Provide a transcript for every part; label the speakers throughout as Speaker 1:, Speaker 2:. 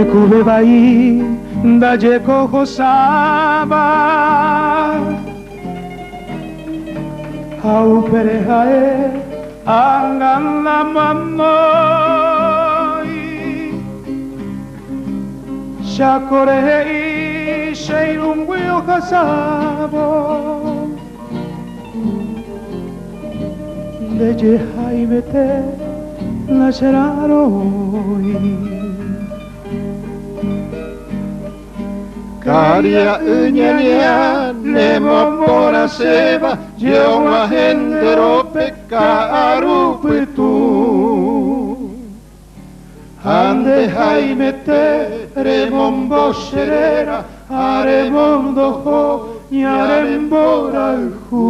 Speaker 1: Kube bai da jeko josaba Hau pere jae angan la mamoi Shakorei sheirungwio jasabo Deje haimete la seraroi
Speaker 2: Karia ynyeniä nemopora seva Jeoma hendero pekka arupitu Hande haimete remon bosherera Aremon doho nyaren boralhu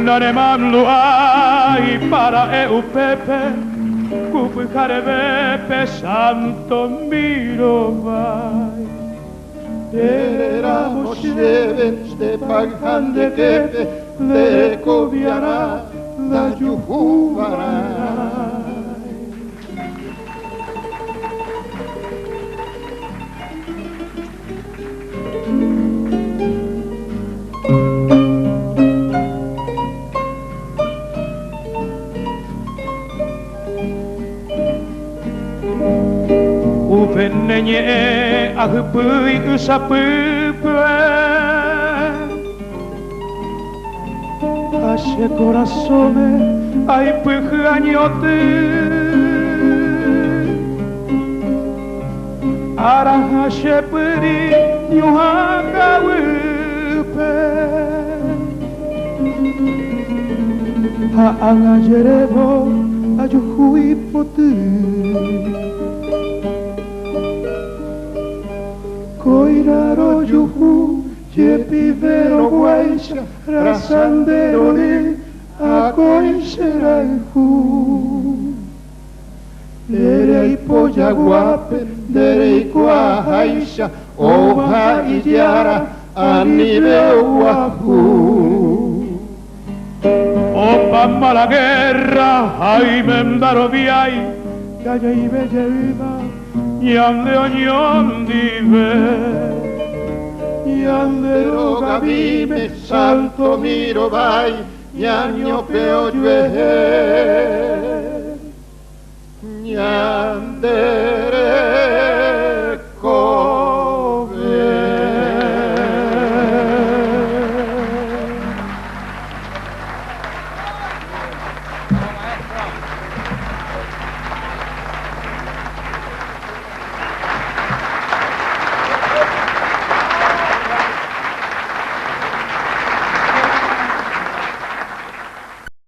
Speaker 1: Nareman luai para eu pepe Kupu karevepe santo miro vai
Speaker 2: Era mosheven ste paghande kepe Leko viara la juhuvara
Speaker 1: Upennenye ahpui usapupue Ashe corazone ai pujanyote Araha shepuri nyuhanga upe Ha angajerebo ajuhui potu Koiraro juhu, jepivero guaisha, rasandero de akoisheraihu.
Speaker 2: Derei poja guape, derei kuahaisha, oha idiara, aniveuahu.
Speaker 1: Opamma la guerra, Jaime Daroviai, Gaya y Bella Yande oñondive
Speaker 2: Yande rogavime, salto miro vai, Yanyo peo yue